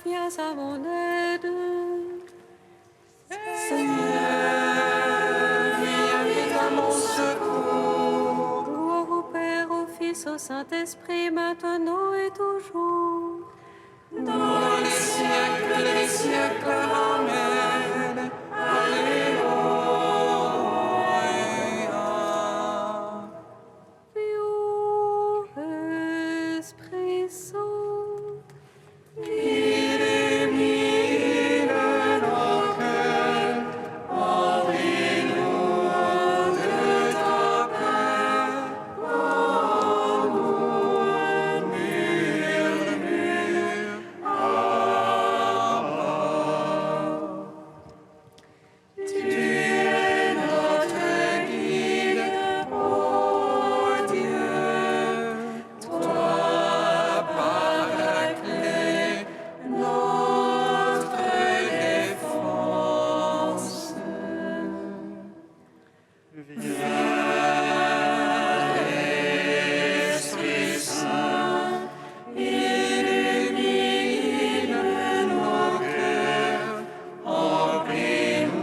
viens à mon aide. Seigneur, viens vite à mon secours. Gloire au Père, au Fils, au Saint-Esprit, maintenant et toujours. Dans les siècles des siècles, Amen. Alléluia. Vieux Esprit Saint, Illumine nos cœurs, remplis-nous de ta paix. En nous murmure, Abba. Tu es notre guide, ô Dieu, toi, Paraclet, notre défense. Viens, Esprit Saint, illumine nos cœurs, remplis-nous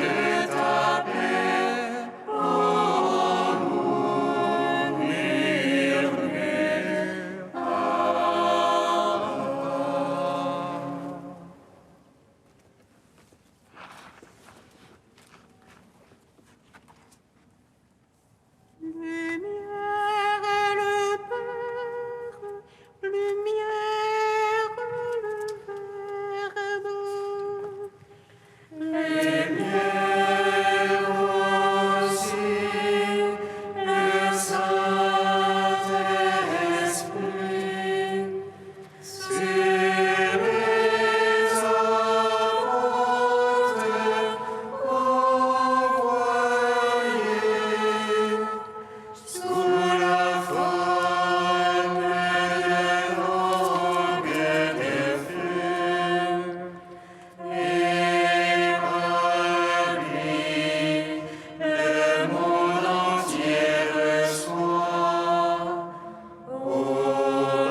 de ta paix. En nous murmure, Abba. lumière le Père, lumière le Verbe. Lumière aussi, le Saint-Esprit, sur les apôtres envoyés, sous la forme de langue de feu, et par lui, le monde entier reçoit au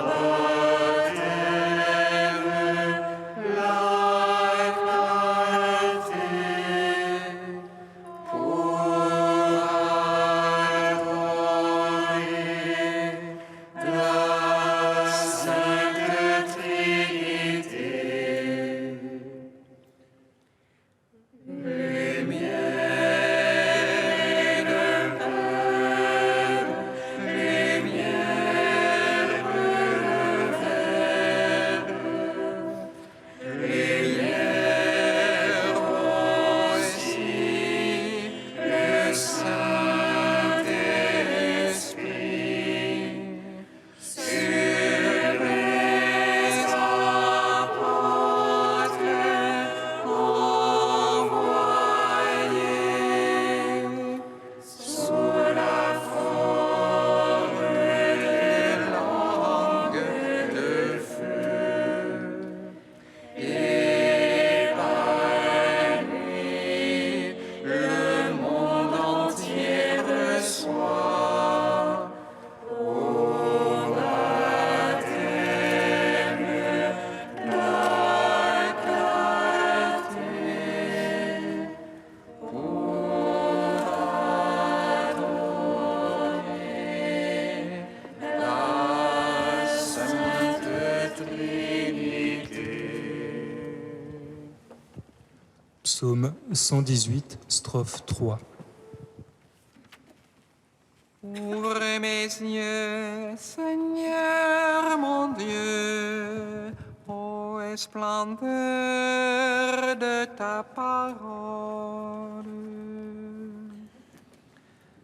baptême la clarté pour adorer la Sainte Trinité. Lumière le Père, lumière le Verbe, lumière aussi le Saint-Esprit, sur les apôtres envoyés, sous la forme des langues de feu, et par lui, le monde entier reçoit au baptême la clarté pour adorer la Sainte Trinité. Psaume 118, strophe 3. Ouvre mes yeux, Seigneur mon Dieu, ô splendeur de ta parole.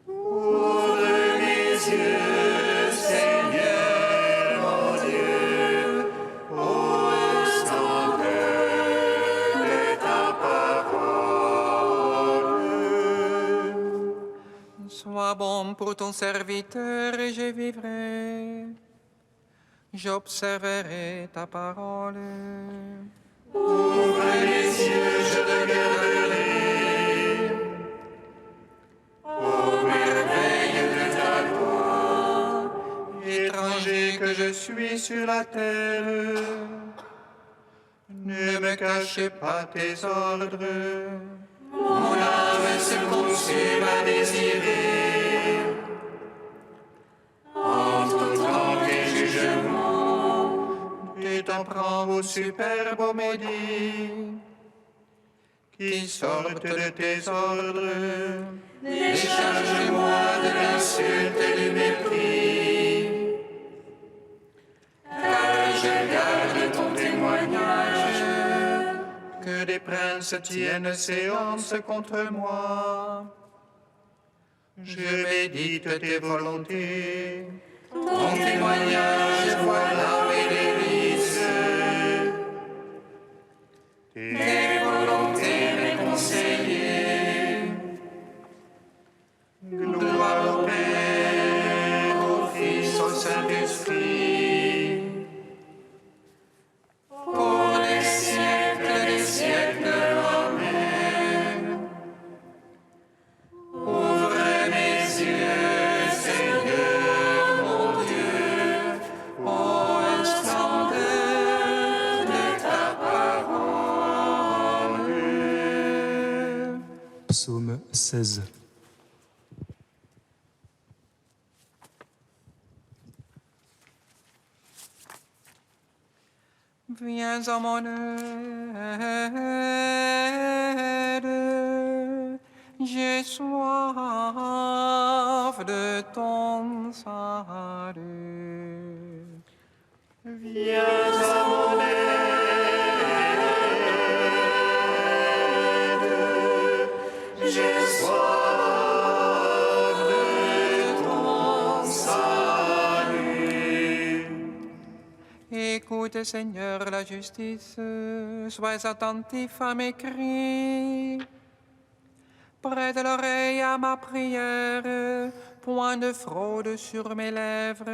Ouvre mes yeux, Seigneur mon Dieu, ô splendeur de ta parole. Sois bon pour ton serviteur et je vivrai. J'observerai ta parole. Ouvre les yeux, je te garderai. Ô merveille de ta loi, étranger que je suis sur la terre, Ne me cachez pas tes ordres. Mon âme se consume à désirer. En tout temps tes jugements. Tu t'en prends au superbe maudit, qui sortent de tes ordres. Décharge-moi de l'insulte et du mépris. Car je garde ton témoignage. Que des princes tiennent séance contre moi. Je médite tes volontés. Ton témoignage, voilà mes délices. Tes volontés, mes conseillers. Gloire au Père, au Fils, au Saint-Esprit. Pour les siècles des siècles. Amen. Ouvre mes yeux, Seigneur, mon Dieu, au splendeur de ta parole. Psaume 16. Viens à mon aide, j'ai soif de ton salut. Viens à mon aide, j'ai soif de ton salut. Écoute, Seigneur, la justice, sois attentif à mes cris. Prête l'oreille à ma prière, point de fraude sur mes lèvres.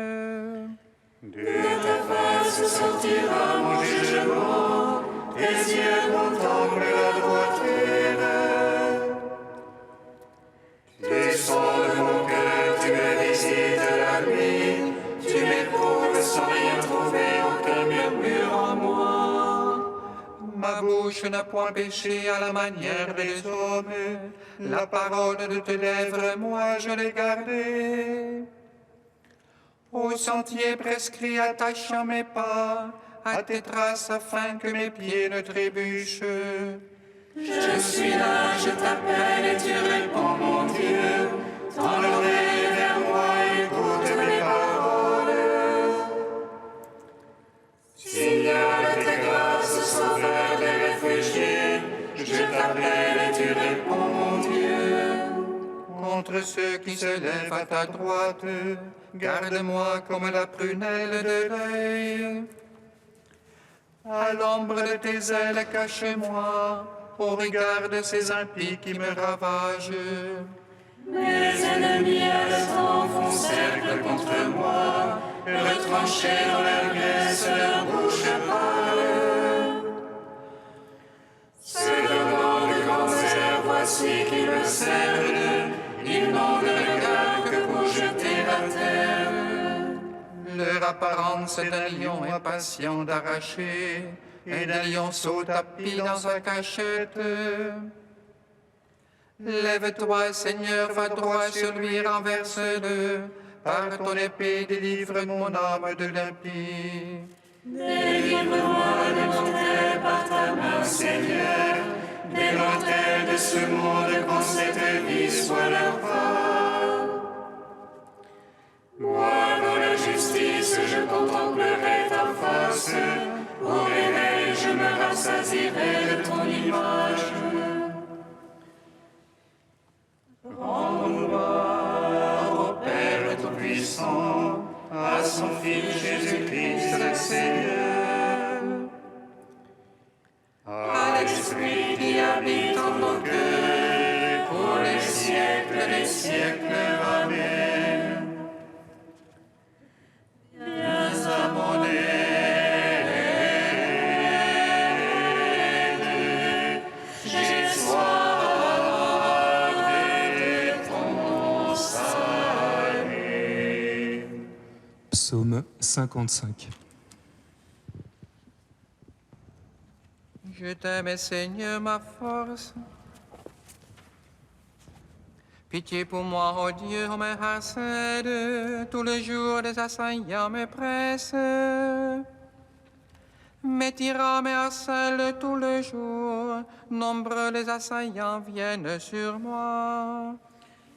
De ta face sortira mon jugement, tes yeux contemplent la droiture. Tu sondes mon cœur, tu me visites la nuit, tu m'éprouves sans rien trouver, aucun murmure en moi. Ma bouche n'a point péché à la manière des hommes. La parole de tes lèvres, moi je l'ai gardée. Au sentier prescrit attachant mes pas, à tes traces afin que mes pieds ne trébuchent. Je suis là, je t'appelle et tu réponds, mon Dieu. Tends l'oreille vers moi, écoute mes paroles. Signale tes grâces, sauveur des réfugiés. Je t'appelle et tu réponds, mon Dieu. Contre ceux qui se lèvent à ta droite, garde-moi comme la prunelle de l'œil. À l'ombre de tes ailes, cache-moi au regard de ces impies qui me ravagent. Mes ennemis à l'instant font cercle contre moi, retranchés dans leur graisse, leur bouche parle. Ceux donnant de grands airs, voici qui me cernent, ils n'ont de regard que pour jeter à terre. Leur apparence est d'un lion impatient d'arracher, et d'un lionceau tapi dans sa cachette. Lève-toi, Seigneur, va droit sur lui, renverse-le. Par ton épée, délivre mon âme de l'impie. Délivre-moi de l'autel par ta main, Seigneur, des l'autel de ce monde quand cette vie soit leur part. Moi, dans la justice, je contemplerai ta face. Au réveil, je me rassasierai de ton image. Rends gloire au Père Tout-Puissant, à son Fils Jésus-Christ le Seigneur, à l'Esprit qui habite en nos cœurs, pour les siècles des siècles. Amen. Viens à mon aide, j'ai soif de ton salut. Psaume 55. Je t'aime, Seigneur, ma force. Pitié pour moi, ô Dieu, ô me harcèle, tous les jours des assaillants me pressent. Mes tyrans me harcèlent tous les jours, nombreux les assaillants viennent sur moi.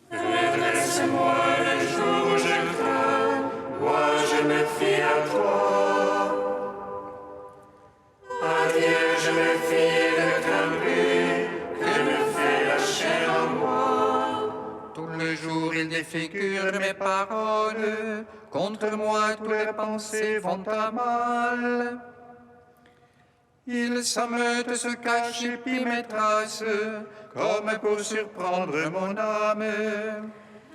Redresse-moi le jour où je crains, moi je me fie à toi. À Dieu je me fie et ne crains plus, que me fait la chair en moi. Tout le jour il défigure mes paroles, contre moi toutes les pensées vont à mal. Il s'ameute, se cache et puis me trace, comme pour surprendre mon âme.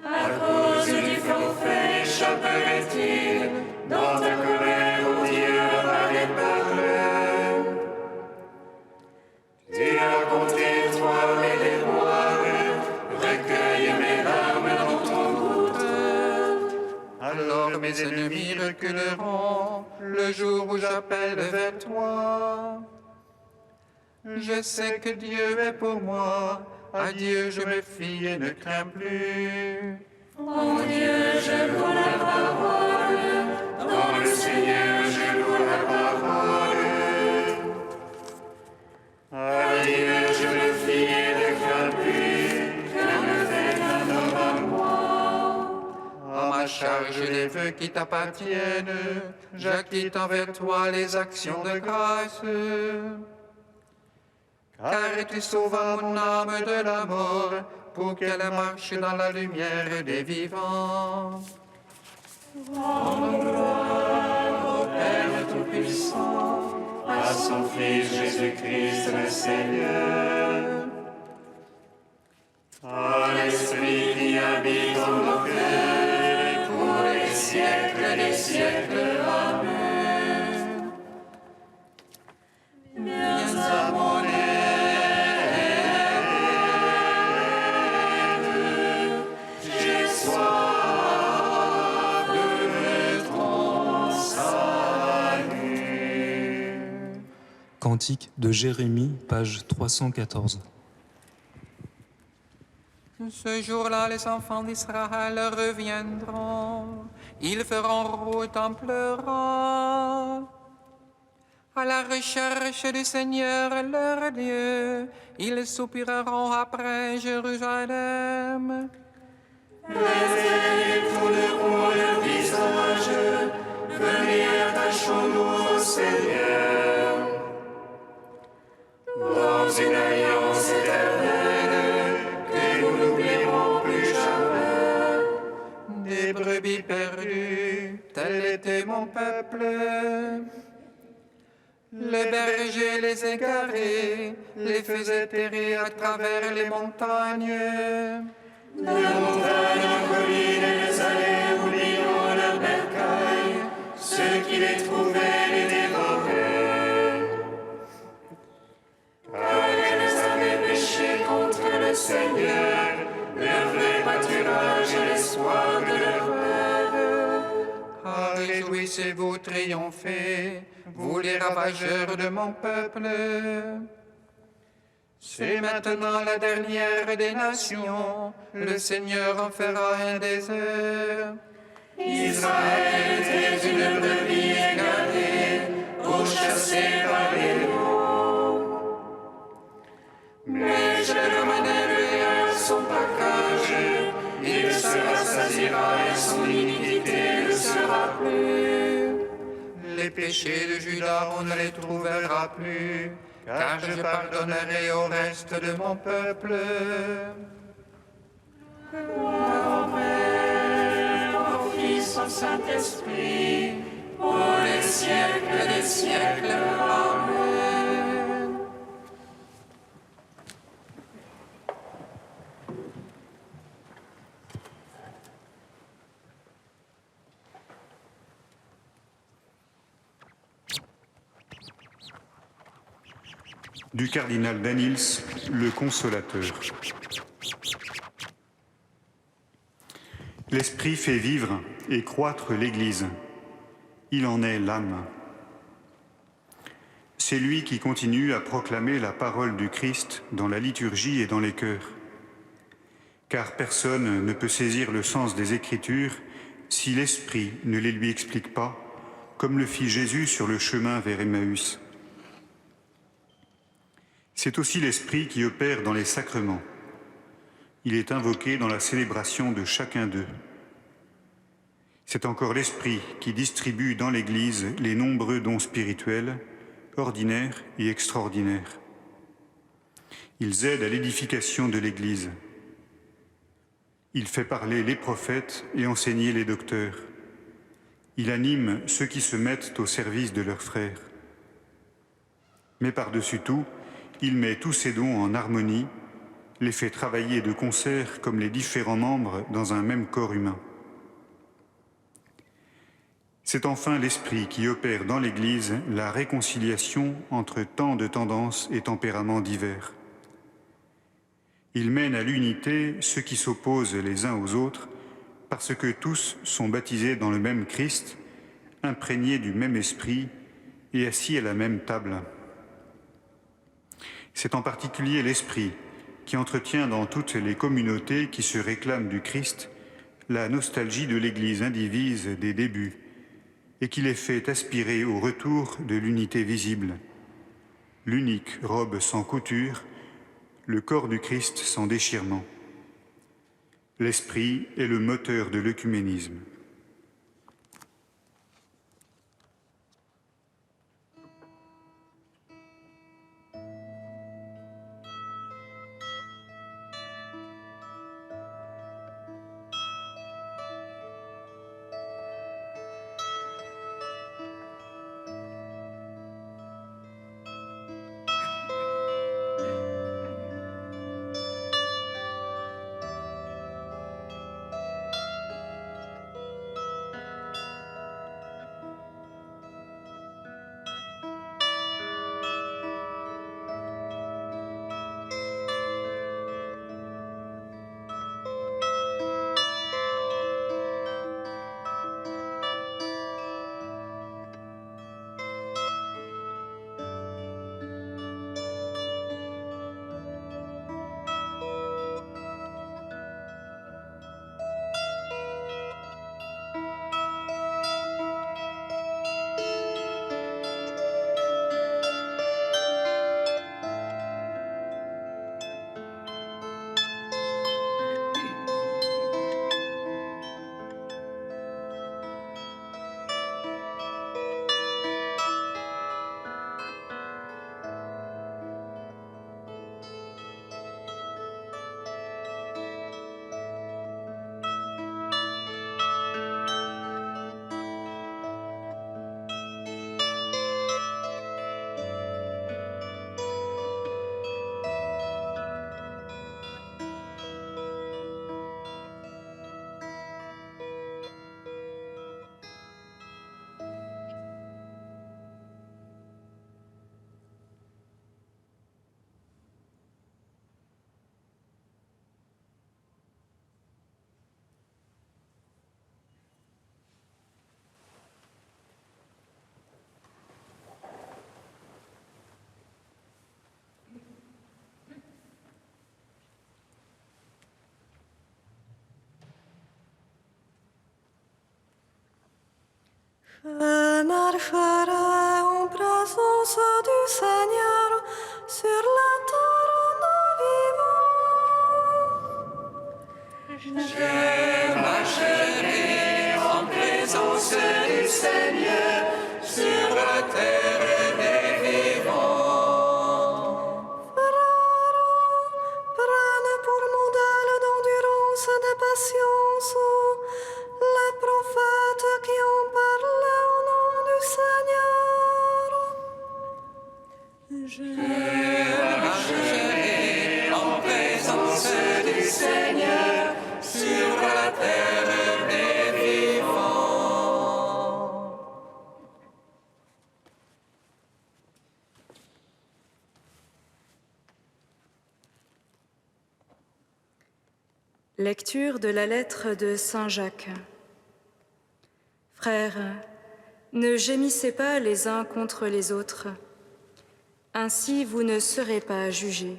À cause du forfait échapperait-il dans ta colère, ô Dieu, à les peuples. Tu as compté toi mes déboires, recueille mes larmes dans ton goutte. Alors mes ennemis reculeront le jour où j'appelle vers toi. Je sais que Dieu est pour moi, à Dieu je me fie et ne crains plus. Mon Dieu, je loue la parole, dans le Seigneur je loue la parole. À Dieu je me fie et ne crains plus, que ne fait qu'un homme à moi. À ma charge les vœux qui t'appartiennent, j'acquitte envers toi les actions de grâce. Car tu sauves mon âme de la mort, pour qu'elle marche dans la lumière des vivants. Rendons gloire au Père Tout-Puissant, à son Fils Jésus-Christ le Seigneur, à l'Esprit qui habite en nos cœurs, pour les siècles des siècles. Amen. Viens à mon aide, j'ai soif de ton salut. Cantique de Jérémie, page 314. Ce jour-là, les enfants d'Israël reviendront. Ils feront route en pleurant. À la recherche du Seigneur leur Dieu, ils soupireront après Jérusalem. Les tourneront leur visage, venez attachons-nous au Seigneur. Dans une alliance éternelle, que nous n'oublierons plus jamais. Des brebis perdues, tel était mon peuple. Les bergers, les égarés, les faisaient errer à travers les montagnes. De montagne en colline, les allées oubliant leur bercail, ceux qui les trouvaient les dévoraient. Car elles avaient péché contre le Seigneur, leur vrai pâturage et l'espoir de leur rêve. Ah, réjouissez-vous, triomphez, vous les ravageurs de mon peuple. C'est maintenant la dernière des nations, le Seigneur en fera un désert. Israël était une brebis égarée, pourchassée par les loups. Mais je le mènerai à son package, il se rassasiera et son iniquité ne sera plus. Les péchés de Judas, on ne les trouvera plus, car je pardonnerai au reste de mon peuple. Gloire au Père, au Fils, au Saint-Esprit, pour les siècles des siècles. Amen. Du cardinal Danils, le consolateur. L'Esprit fait vivre et croître l'Église. Il en est l'âme. c'est lui qui continue à proclamer la parole du Christ dans la liturgie et dans les chœurs. Car personne ne peut saisir le sens des Écritures si l'Esprit ne les lui explique pas, comme le fit Jésus sur le chemin vers Emmaüs. C'est aussi l'Esprit qui opère dans les sacrements. Il est invoqué dans la célébration de chacun d'eux. C'est encore l'Esprit qui distribue dans l'Église les nombreux dons spirituels, ordinaires et extraordinaires. Ils aident à l'édification de l'Église. Il fait parler les prophètes et enseigner les docteurs. Il anime ceux qui se mettent au service de leurs frères. Mais par-dessus tout, il met tous ces dons en harmonie, les fait travailler de concert comme les différents membres dans un même corps humain. C'est enfin l'Esprit qui opère dans l'Église la réconciliation entre tant de tendances et tempéraments divers. Il mène à l'unité ceux qui s'opposent les uns aux autres parce que tous sont baptisés dans le même Christ, imprégnés du même esprit et assis à la même table. C'est en particulier l'Esprit qui entretient dans toutes les communautés qui se réclament du Christ la nostalgie de l'Église indivise des débuts et qui les fait aspirer au retour de l'unité visible, l'unique robe sans couture, le corps du Christ sans déchirement. L'Esprit est le moteur de l'œcuménisme. Je marcherai en présence du Seigneur sur la terre des vivants. Je marcherai en présence du Seigneur sur la terre des vivants. Frères, prenez pour modèle d'endurance et de patience les prophètes qui ont parlé au nom du Seigneur. Je marcherai en présence du Seigneur sur la terre des vivants. Lecture de la lettre de Saint Jacques. Frères, ne gémissez pas les uns contre les autres. Ainsi vous ne serez pas jugés.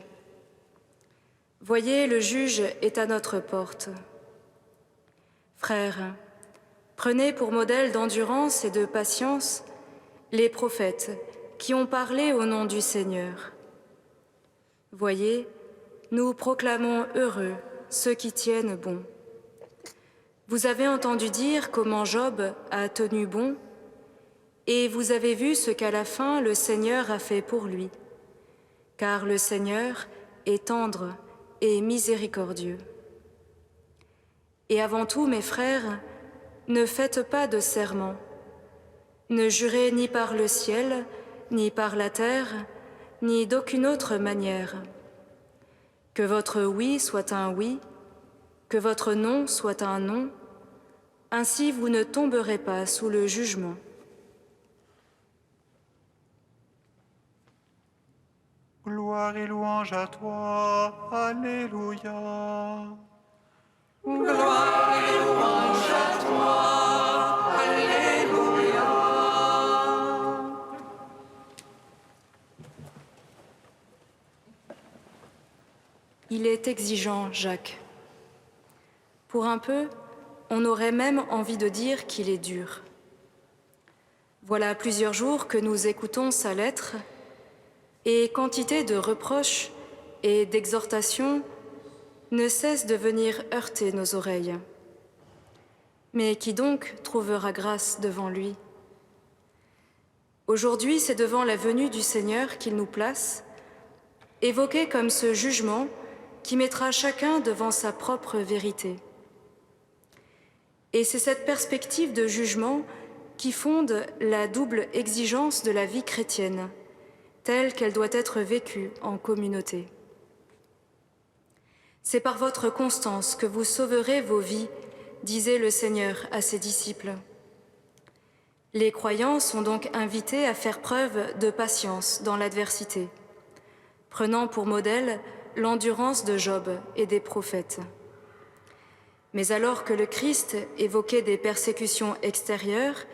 Voyez, le juge est à notre porte. Frères, prenez pour modèle d'endurance et de patience les prophètes qui ont parlé au nom du Seigneur. Voyez, nous proclamons heureux ceux qui tiennent bon. Vous avez entendu dire comment Job a tenu bon, et vous avez vu ce qu'à la fin le Seigneur a fait pour lui, car le Seigneur est tendre et miséricordieux. Et avant tout, mes frères, ne faites pas de serment, ne jurez ni par le ciel, ni par la terre, ni d'aucune autre manière. Que votre oui soit un oui, que votre non soit un non, ainsi vous ne tomberez pas sous le jugement. Gloire et louange à toi, Alléluia. Gloire et louange à toi. Alléluia. Il est exigeant, Jacques. Pour un peu, on aurait même envie de dire qu'il est dur. Voilà plusieurs jours que nous écoutons sa lettre, et quantité de reproches et d'exhortations ne cesse de venir heurter nos oreilles. Mais qui donc trouvera grâce devant lui? Aujourd'hui, c'est devant la venue du Seigneur qu'il nous place, évoqué comme ce jugement qui mettra chacun devant sa propre vérité. Et c'est cette perspective de jugement qui fonde la double exigence de la vie chrétienne, telle qu'elle doit être vécue en communauté. C'est par votre constance que vous sauverez vos vies, disait le Seigneur à ses disciples. Les croyants sont donc invités à faire preuve de patience dans l'adversité, prenant pour modèle l'endurance de Job et des prophètes. Mais alors que le Christ évoquait des persécutions extérieures,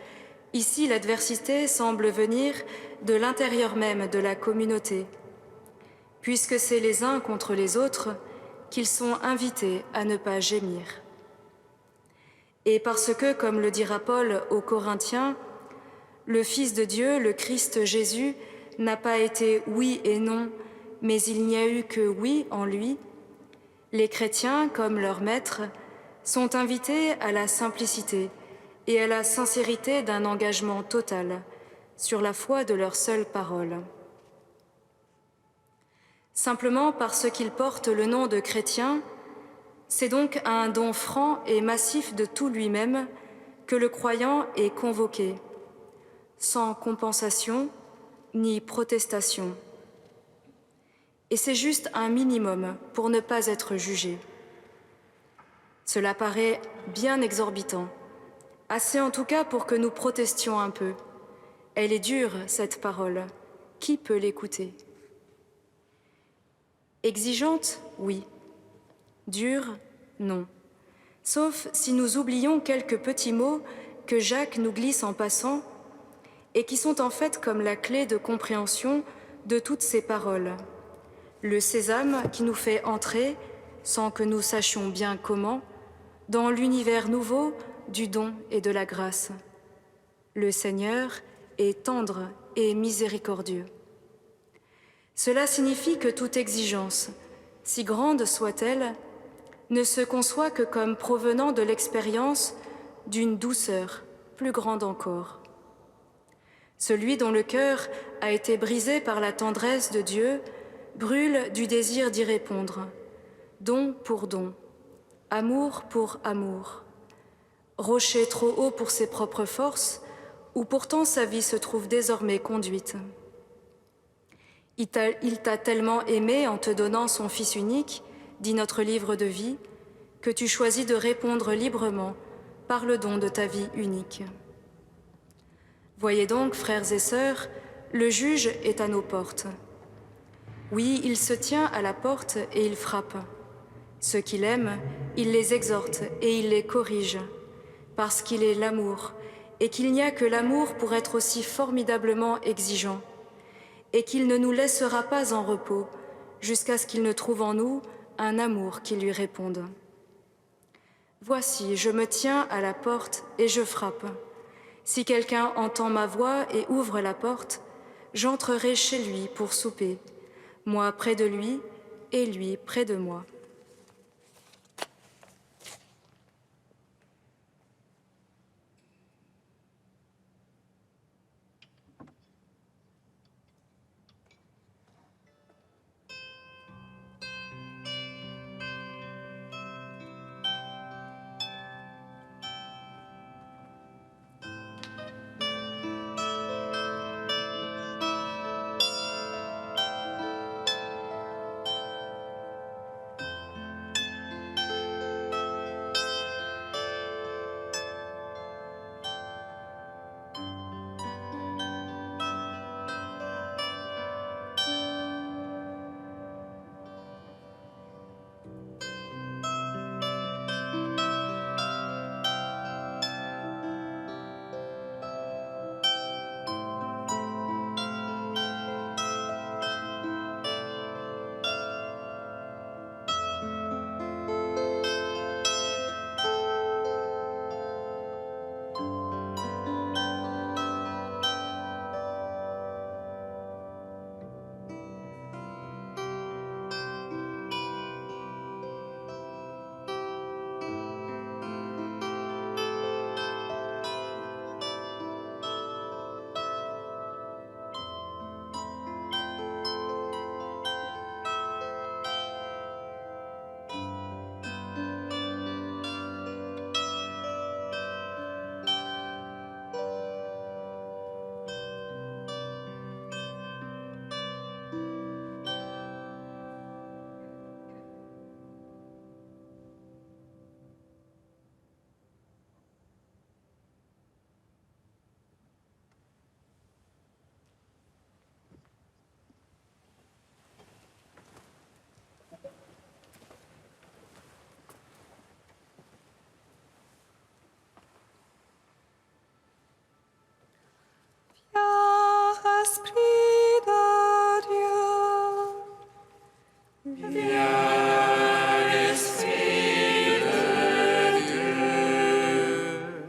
ici l'adversité semble venir de l'intérieur même de la communauté, puisque c'est les uns contre les autres qu'ils sont invités à ne pas gémir. Et parce que, comme le dira Paul aux Corinthiens, le Fils de Dieu, le Christ Jésus, n'a pas été oui et non, mais il n'y a eu que oui en lui, les chrétiens, comme leur maître, sont invités à la simplicité et à la sincérité d'un engagement total sur la foi de leur seule parole. Simplement parce qu'ils portent le nom de chrétiens, c'est donc à un don franc et massif de tout lui-même que le croyant est convoqué, sans compensation ni protestation. Et c'est juste un minimum pour ne pas être jugé. Cela paraît bien exorbitant, assez en tout cas pour que nous protestions un peu. Elle est dure, cette parole. Qui peut l'écouter? Exigeante, oui. Dure, non. Sauf si nous oublions quelques petits mots que Jacques nous glisse en passant et qui sont en fait comme la clé de compréhension de toutes ces paroles. Le sésame qui nous fait entrer, sans que nous sachions bien comment, dans l'univers nouveau du don et de la grâce. Le Seigneur est tendre et miséricordieux. Cela signifie que toute exigence, si grande soit-elle, ne se conçoit que comme provenant de l'expérience d'une douceur plus grande encore. Celui dont le cœur a été brisé par la tendresse de Dieu brûle du désir d'y répondre, don pour don, amour pour amour. Rocher trop haut pour ses propres forces, où pourtant sa vie se trouve désormais conduite. Il t'a tellement aimé en te donnant son Fils unique, dit notre livre de vie, que tu choisis de répondre librement par le don de ta vie unique. Voyez donc, frères et sœurs, le juge est à nos portes. Oui, il se tient à la porte et il frappe. Ceux qu'il aime, il les exhorte et il les corrige, parce qu'il est l'amour, et qu'il n'y a que l'amour pour être aussi formidablement exigeant, et qu'il ne nous laissera pas en repos jusqu'à ce qu'il ne trouve en nous un amour qui lui réponde. Voici, je me tiens à la porte et je frappe. Si quelqu'un entend ma voix et ouvre la porte, j'entrerai chez lui pour souper, moi près de lui et lui près de moi.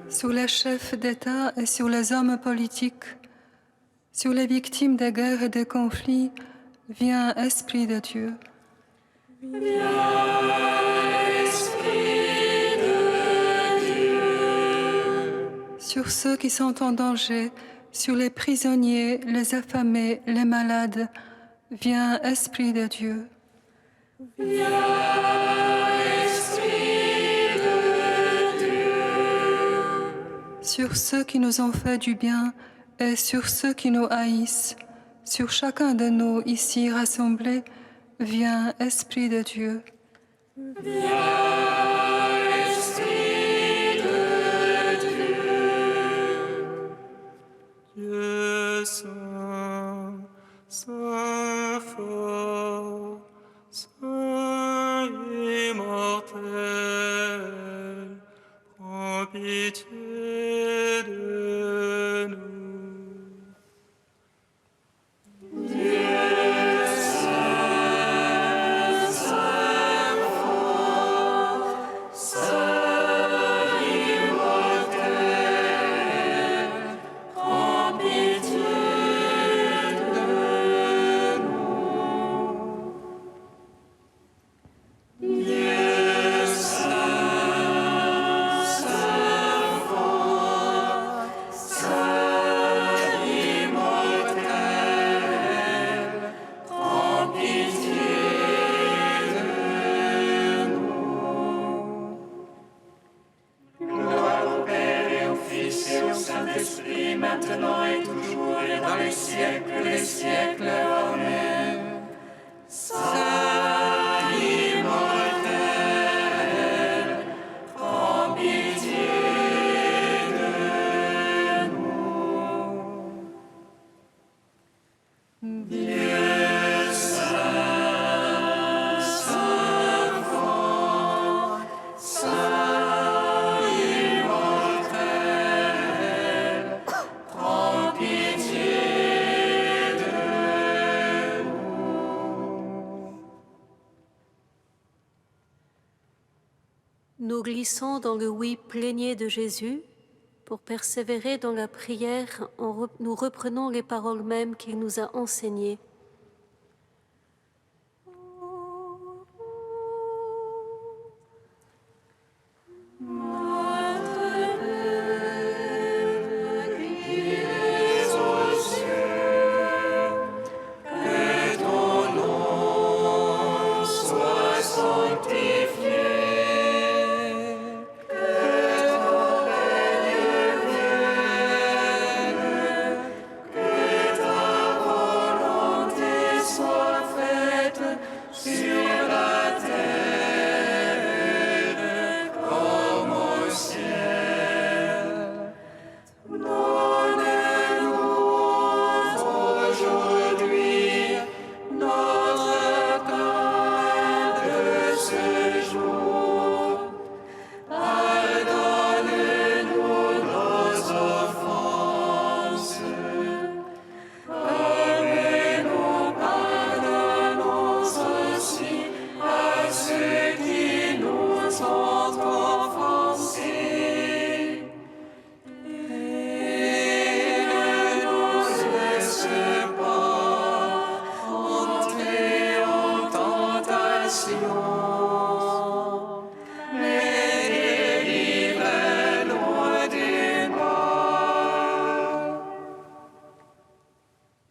Sur les chefs d'État et sur les hommes politiques, sur les victimes des guerres et des conflits, viens, Esprit de Dieu. Sur ceux qui sont en danger, sur les prisonniers, les affamés, les malades, viens, Esprit de Dieu. Sur ceux qui nous ont fait du bien et sur ceux qui nous haïssent, sur chacun de nous ici rassemblés, viens, Esprit de Dieu. Dieu saint, saint fort, saint immortel, prends pitié de nous. Saint-Esprit, maintenant et toujours et dans les siècles des siècles. Amen. Saint immortel, prends pitié de nous. Dieu saint, saint fort, saint immortel, prends pitié de Nous glissons dans le oui plénier de Jésus. Pour persévérer dans la prière, nous reprenons les paroles mêmes qu'il nous a enseignées.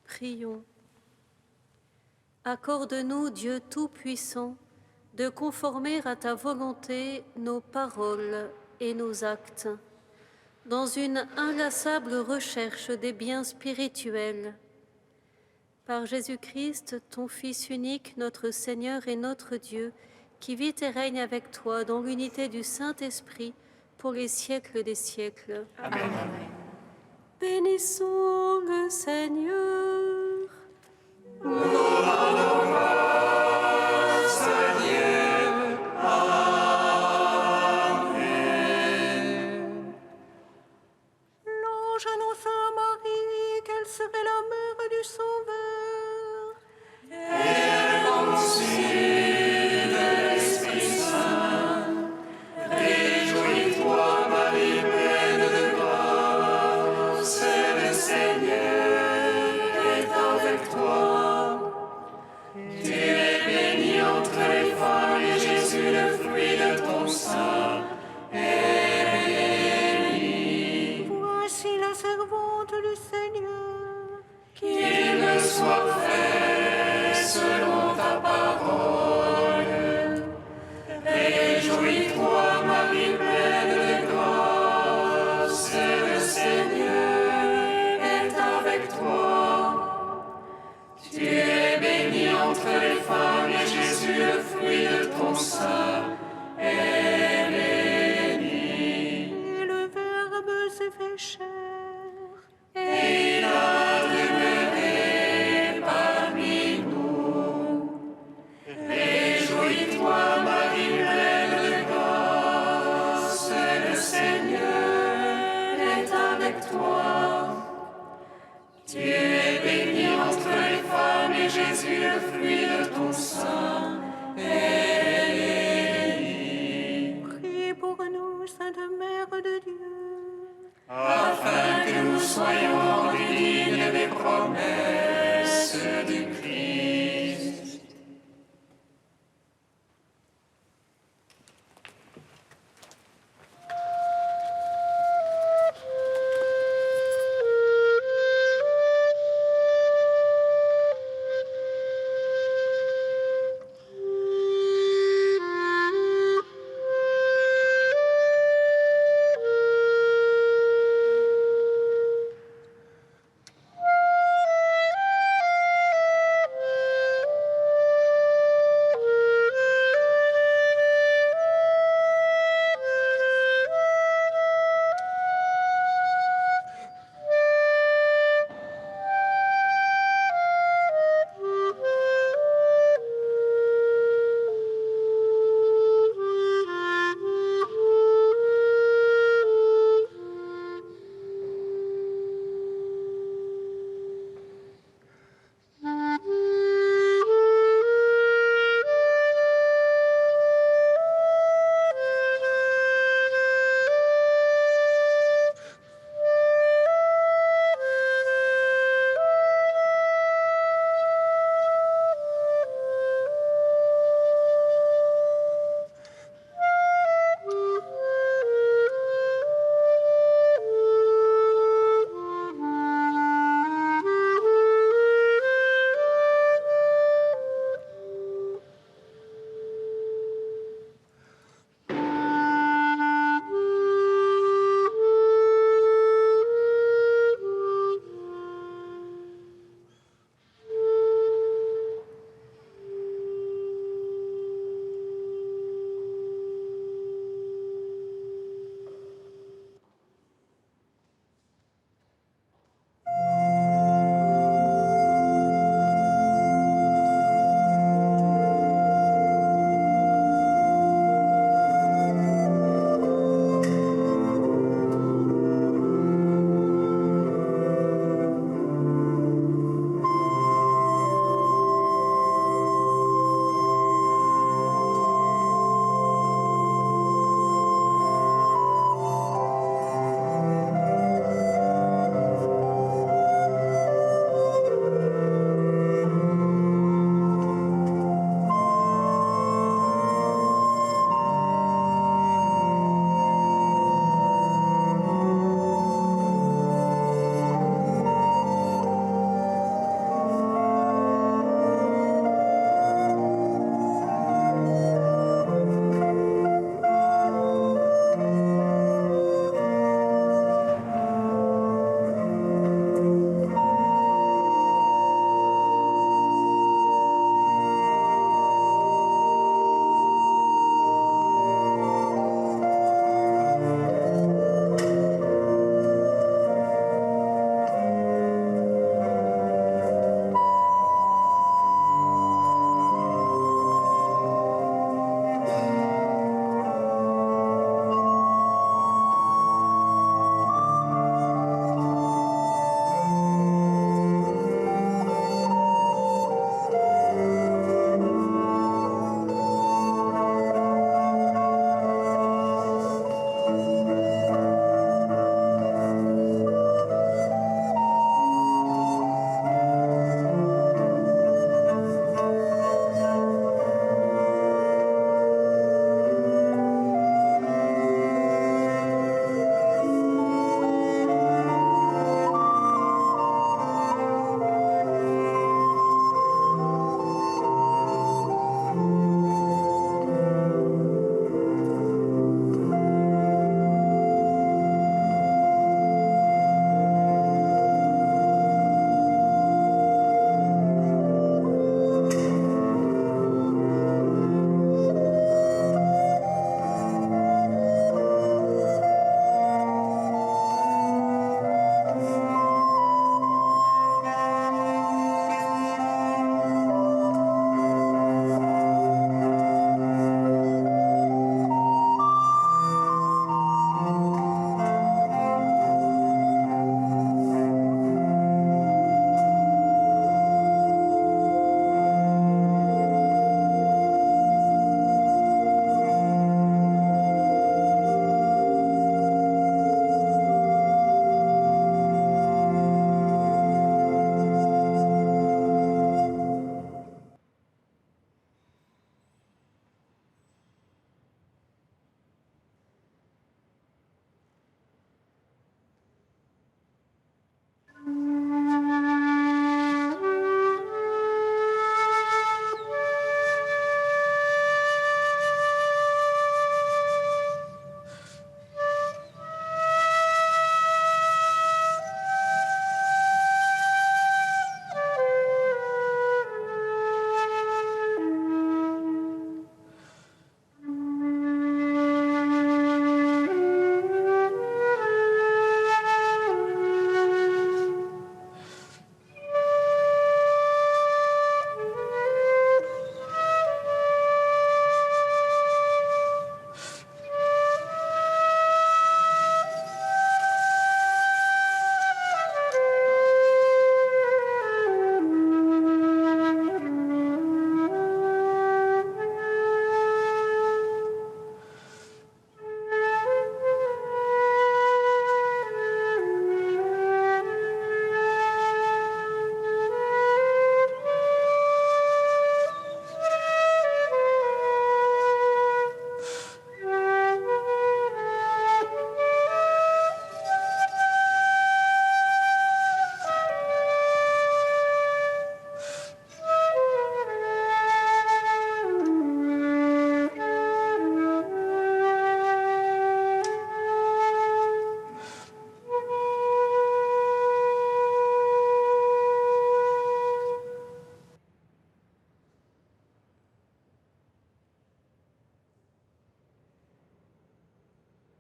Prions. Accorde-nous, Dieu Tout-Puissant, de conformer à ta volonté nos paroles et nos actes, dans une inlassable recherche des biens spirituels. Par Jésus-Christ, ton Fils unique, notre Seigneur et notre Dieu, qui vit et règne avec toi dans l'unité du Saint-Esprit pour les siècles des siècles. Amen. Bénissons le Seigneur. L'ange annonça à Marie qu'elle serait la mère du Sauveur. Elle conçut de l'Esprit Saint. Réjouis-toi, Marie, pleine de grâce, le Seigneur est avec toi. Tu es bénie entre les femmes et Jésus, le fruit de ton sein, est béni. Voici la servante du Seigneur. Qu'il me soit fait selon ta parole. Réjouis-toi, Marie, pleine de grâce, le Seigneur est avec toi. Tu es bénie entre les femmes et Jésus, le fruit de ton sein, est béni. Et le Verbe s'est fait chair. Et il a demeuré parmi nous. Réjouis-toi, Marie, pleine de grâce, le Seigneur est avec toi. Tu es bénie entre les femmes et Jésus, le fruit de ton sein, est béni. Prie pour nous, Sainte Mère de Dieu. Afin que nous soyons rendus dignes des promesses du Christ.